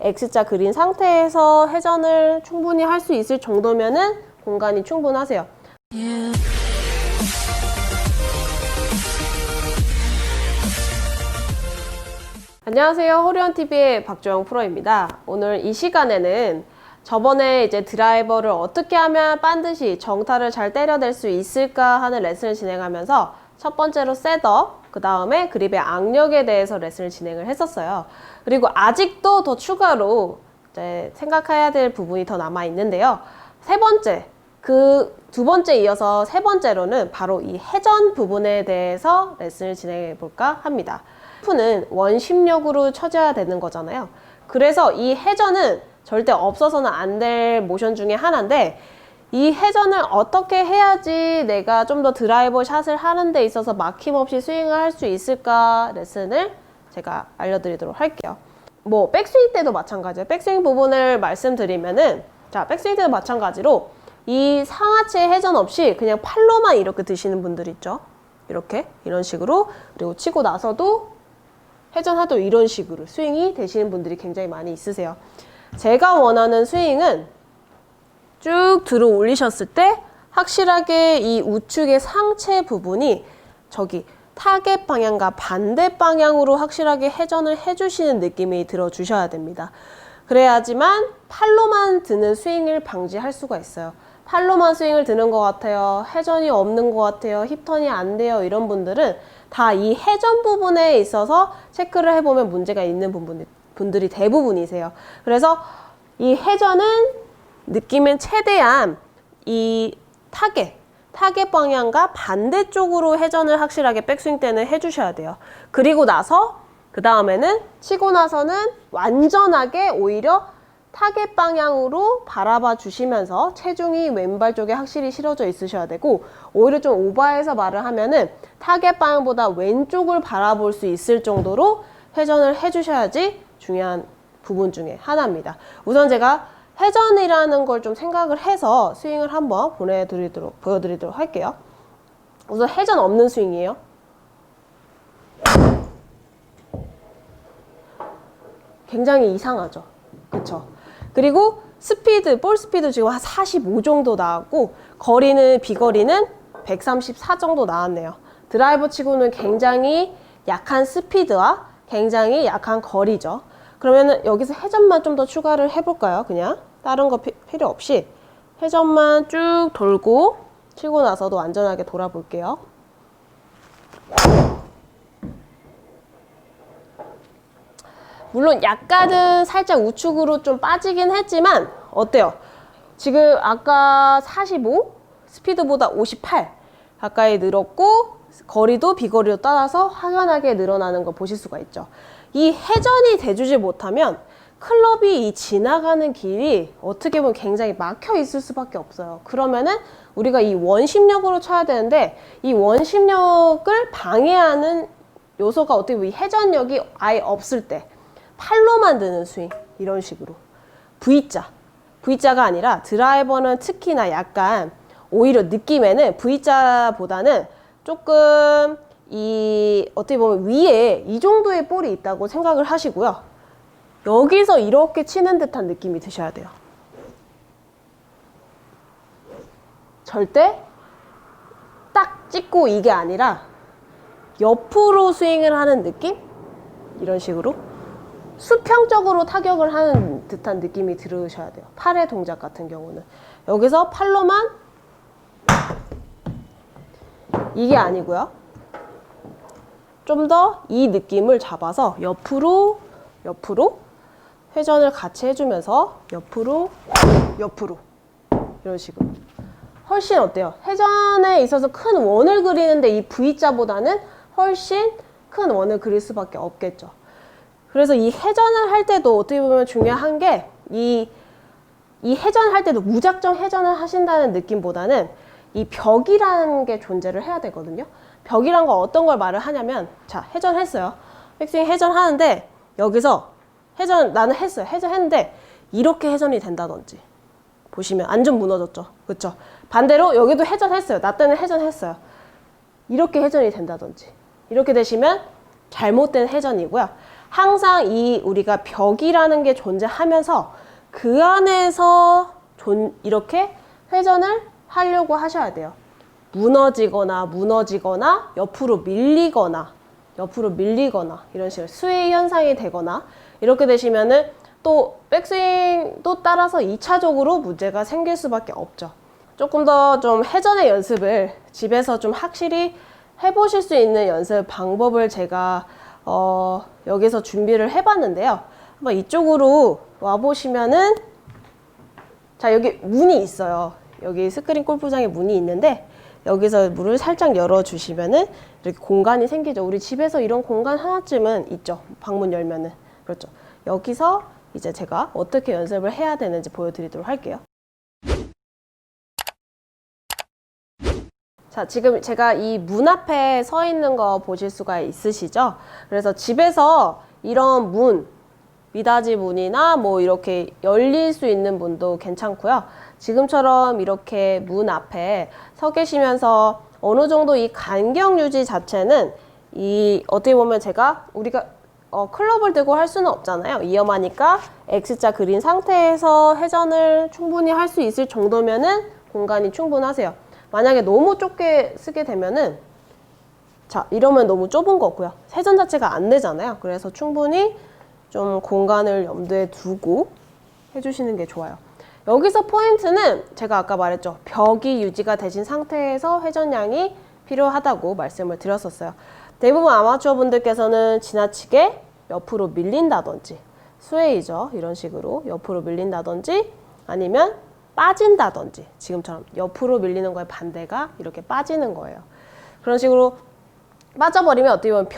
X자 그린 상태에서 회전을 충분히 할 수 있을 정도면은 공간이 충분하세요. 안녕하세요. 호리원TV의 박주영 프로입니다. 오늘 이 시간에는 저번에 이제 드라이버를 어떻게 하면 반드시 정타를 잘 때려낼 수 있을까 하는 레슨을 진행하면서 첫 번째로 셋업, 그 다음에 그립의 악력에 대해서 레슨을 진행을 했었어요. 그리고 아직도 더 추가로 이제 생각해야 될 부분이 더 남아 있는데요. 세 번째, 그 두 번째 이어서 세 번째로는 바로 이 회전 부분에 대해서 레슨을 진행해 볼까 합니다. 는 원심력으로 쳐줘야 되는 거잖아요. 그래서 이 회전은 절대 없어서는 안 될 모션 중에 하나인데, 이 회전을 어떻게 해야지 내가 좀 더 드라이버 샷을 하는 데 있어서 막힘없이 스윙을 할 수 있을까 레슨을 제가 알려드리도록 할게요. 뭐 백스윙 때도 마찬가지예요. 백스윙 부분을 말씀드리면은, 자, 백스윙 때도 마찬가지로 이 상하체 회전 없이 그냥 팔로만 이렇게 드시는 분들 있죠. 이렇게 이런 식으로. 그리고 치고 나서도 회전하도 이런 식으로 스윙이 되시는 분들이 굉장히 많이 있으세요. 제가 원하는 스윙은 쭉 들어 올리셨을 때 확실하게 이 우측의 상체 부분이 저기 타겟 방향과 반대 방향으로 확실하게 회전을 해주시는 느낌이 들어주셔야 됩니다. 그래야지만 팔로만 드는 스윙을 방지할 수가 있어요. 팔로만 스윙을 드는 것 같아요. 회전이 없는 것 같아요. 힙턴이 안 돼요. 이런 분들은 다 이 회전 부분에 있어서 체크를 해보면 문제가 있는 분들이 대부분이세요. 그래서 이 회전은 느끼면 최대한 이 타겟 방향과 반대쪽으로 회전을 확실하게 백스윙 때는 해주셔야 돼요. 그리고 나서 그 다음에는 치고 나서는 완전하게 오히려 타겟 방향으로 바라봐 주시면서 체중이 왼발 쪽에 확실히 실어져 있으셔야 되고, 오히려 좀 오버해서 말을 하면은 타겟 방향보다 왼쪽을 바라볼 수 있을 정도로 회전을 해주셔야지 중요한 부분 중에 하나입니다. 우선 제가 회전이라는 걸 좀 생각을 해서 스윙을 한번 보여드리도록 할게요. 우선 회전 없는 스윙이에요. 굉장히 이상하죠. 그쵸? 그리고 스피드, 볼 스피드 지금 한 45 정도 나왔고, 거리는, 비거리는 134 정도 나왔네요. 드라이버 치고는 굉장히 약한 스피드와 굉장히 약한 거리죠. 그러면은 여기서 회전만 좀 더 추가를 해볼까요? 그냥 다른 거 필요 없이 회전만 쭉 돌고 치고 나서도 안전하게 돌아볼게요. 물론 약간은 살짝 우측으로 좀 빠지긴 했지만 어때요? 지금 아까 45 스피드보다 58 가까이 늘었고, 거리도 비거리로 따라서 확연하게 늘어나는 거 보실 수가 있죠. 이 회전이 돼주지 못하면 클럽이 이 지나가는 길이 어떻게 보면 굉장히 막혀 있을 수밖에 없어요. 그러면은 우리가 이 원심력으로 쳐야 되는데, 이 원심력을 방해하는 요소가 어떻게 보면 이 회전력이 아예 없을 때 팔로만 드는 스윙, 이런 식으로 V자가 아니라, 드라이버는 특히나 약간 오히려 느낌에는 V자보다는 조금 어떻게 보면 위에 이 정도의 볼이 있다고 생각을 하시고요. 여기서 이렇게 치는 듯한 느낌이 드셔야 돼요. 절대 딱 찍고 이게 아니라 옆으로 스윙을 하는 느낌? 이런 식으로 수평적으로 타격을 하는 듯한 느낌이 들으셔야 돼요. 팔의 동작 같은 경우는 여기서 팔로만 이게 아니고요. 좀 더 이 느낌을 잡아서 옆으로 회전을 같이 해주면서 옆으로 이런 식으로 훨씬 어때요? 회전에 있어서 큰 원을 그리는데 이 V자보다는 훨씬 큰 원을 그릴 수밖에 없겠죠. 그래서 이 회전을 할 때도 어떻게 보면 중요한 게 이 회전을 할 때도 무작정 회전을 하신다는 느낌보다는 이 벽이라는 게 존재를 해야 되거든요. 벽이란 건 어떤 걸 말을 하냐면, 자, 회전했어요. 백스윙 회전하는데 여기서 나는 했어요. 회전했는데 이렇게 회전이 된다든지, 보시면 완전 무너졌죠. 그쵸? 반대로 여기도 회전했어요. 나 때는 회전했어요. 이렇게 회전이 된다든지, 이렇게 되시면 잘못된 회전이고요. 항상 이 우리가 벽이라는 게 존재하면서 그 안에서 이렇게 회전을 하려고 하셔야 돼요. 무너지거나 옆으로 밀리거나 이런 식으로 스웨이 현상이 되거나 이렇게 되시면은 또 백스윙도 따라서 2차적으로 문제가 생길 수밖에 없죠. 조금 더 좀 회전의 연습을 집에서 좀 확실히 해보실 수 있는 연습 방법을 제가 여기서 준비를 해봤는데요. 한번 이쪽으로 와보시면은 자, 여기 문이 있어요. 여기 스크린 골프장에 문이 있는데 여기서 문을 살짝 열어주시면은 이렇게 공간이 생기죠. 우리 집에서 이런 공간 하나쯤은 있죠. 방문 열면은. 그렇죠. 여기서 이제 제가 어떻게 연습을 해야 되는지 보여드리도록 할게요. 자, 지금 제가 이 문 앞에 서 있는 거 보실 수가 있으시죠? 그래서 집에서 이런 문, 미닫이 문이나 뭐 이렇게 열릴 수 있는 문도 괜찮고요. 지금처럼 이렇게 문 앞에 서 계시면서 어느 정도 이 간격 유지 자체는 어떻게 보면 우리가 클럽을 들고 할 수는 없잖아요. 위험하니까 X자 그린 상태에서 회전을 충분히 할 수 있을 정도면은 공간이 충분하세요. 만약에 너무 좁게 쓰게 되면은 자, 이러면 너무 좁은 거고요. 회전 자체가 안 되잖아요. 그래서 충분히 좀 공간을 염두에 두고 해주시는 게 좋아요. 여기서 포인트는 제가 아까 말했죠. 벽이 유지가 되신 상태에서 회전량이 필요하다고 말씀을 드렸었어요. 대부분 아마추어 분들께서는 지나치게 옆으로 밀린다든지 스웨이죠. 이런 식으로 옆으로 밀린다든지 아니면 빠진다든지 지금처럼 옆으로 밀리는 거에 반대가 이렇게 빠지는 거예요. 그런 식으로 빠져버리면 어떻게 보면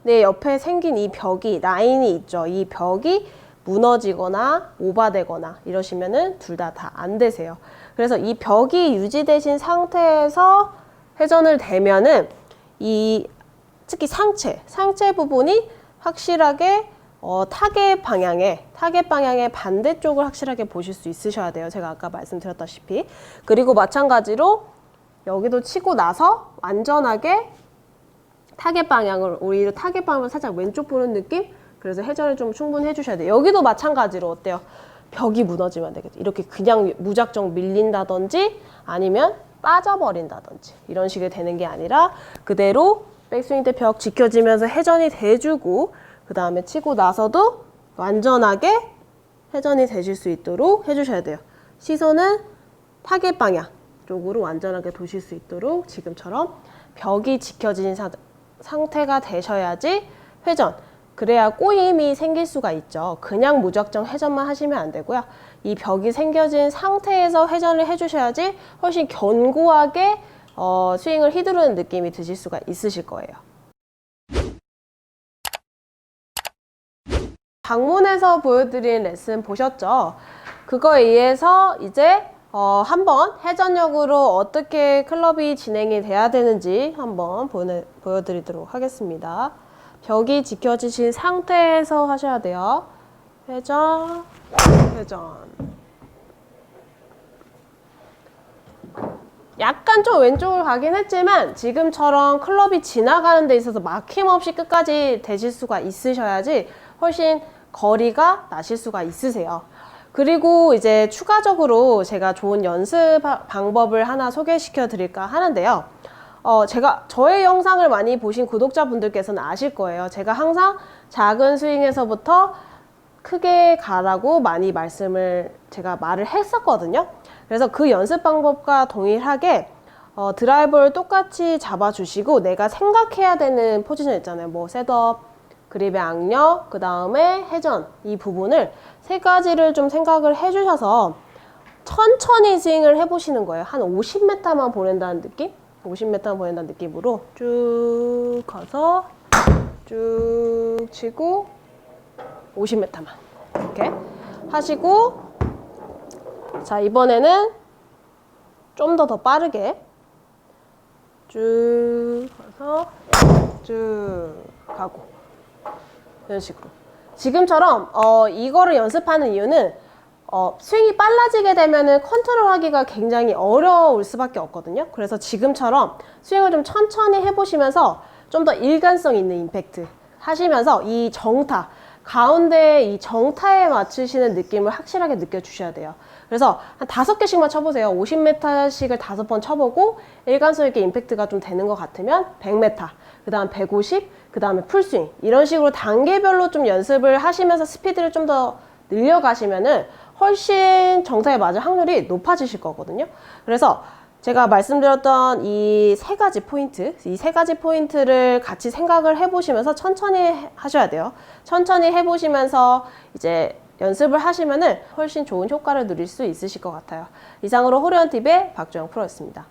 내 옆에 생긴 이 라인이 있죠. 이 벽이 무너지거나 오바되거나 이러시면은 둘 다 안 되세요. 그래서 이 벽이 유지되신 상태에서 회전을 대면은 특히 상체 부분이 확실하게 타겟 방향의 반대쪽을 확실하게 보실 수 있으셔야 돼요. 제가 아까 말씀드렸다시피. 그리고 마찬가지로 여기도 치고 나서 완전하게 오히려 타겟 방향을 살짝 왼쪽 보는 느낌? 그래서 회전을 좀 충분히 해주셔야 돼요. 여기도 마찬가지로 어때요? 벽이 무너지면 안 되겠죠. 이렇게 그냥 무작정 밀린다든지 아니면 빠져버린다든지 이런 식이 되는 게 아니라 그대로 백스윙 때 벽 지켜지면서 회전이 돼주고 그 다음에 치고 나서도 완전하게 회전이 되실 수 있도록 해주셔야 돼요. 시선은 타겟 방향 쪽으로 완전하게 도실 수 있도록 지금처럼 벽이 지켜진 상태가 되셔야지 회전, 그래야 꼬임이 생길 수가 있죠. 그냥 무작정 회전만 하시면 안 되고요. 이 벽이 생겨진 상태에서 회전을 해주셔야지 훨씬 견고하게 스윙을 휘두르는 느낌이 드실 수가 있으실 거예요. 방문해서 보여드린 레슨 보셨죠? 그거에 의해서 이제 한번 회전력으로 어떻게 클럽이 진행이 돼야 되는지 한번 보여드리도록 하겠습니다. 벽이 지켜지신 상태에서 하셔야 돼요. 회전. 약간 좀 왼쪽으로 가긴 했지만 지금처럼 클럽이 지나가는 데 있어서 막힘없이 끝까지 되실 수가 있으셔야지 훨씬 거리가 나실 수가 있으세요. 그리고 이제 추가적으로 제가 좋은 연습 방법을 하나 소개시켜 드릴까 하는데요. 저의 영상을 많이 보신 구독자분들께서는 아실 거예요. 제가 항상 작은 스윙에서부터 크게 가라고 많이 제가 말을 했었거든요. 그래서 그 연습 방법과 동일하게 드라이버를 똑같이 잡아주시고 내가 생각해야 되는 포지션 있잖아요. 뭐 셋업, 그립의 악력, 그 다음에 회전 이 부분을 세 가지를 좀 생각을 해주셔서 천천히 스윙을 해보시는 거예요. 한 50m만 보낸다는 느낌? 50m만 보낸다는 느낌으로 쭉 가서 쭉 치고 50m만 이렇게 하시고 자 이번에는 좀 더 빠르게 쭉 가서 쭉 가고 이런 식으로 지금처럼 이거를 연습하는 이유는 스윙이 빨라지게 되면은 컨트롤하기가 굉장히 어려울 수밖에 없거든요. 그래서 지금처럼 스윙을 좀 천천히 해보시면서 좀 더 일관성 있는 임팩트 하시면서 이 정타, 가운데 이 정타에 맞추시는 느낌을 확실하게 느껴주셔야 돼요. 그래서 한 5개씩만 쳐보세요. 50m씩을 5번 쳐보고 일관성 있게 임팩트가 좀 되는 것 같으면 100m, 그 다음 150, 그 다음에 풀스윙, 이런 식으로 단계별로 좀 연습을 하시면서 스피드를 좀 더 늘려가시면은 훨씬 정타에 맞을 확률이 높아지실 거거든요. 그래서 제가 말씀드렸던 이 3가지 포인트, 이 3가지 포인트를 같이 생각을 해보시면서 천천히 하셔야 돼요. 천천히 해보시면서 이제 연습을 하시면은 훨씬 좋은 효과를 누릴 수 있으실 것 같아요. 이상으로 호리원TV의 박주영 프로였습니다.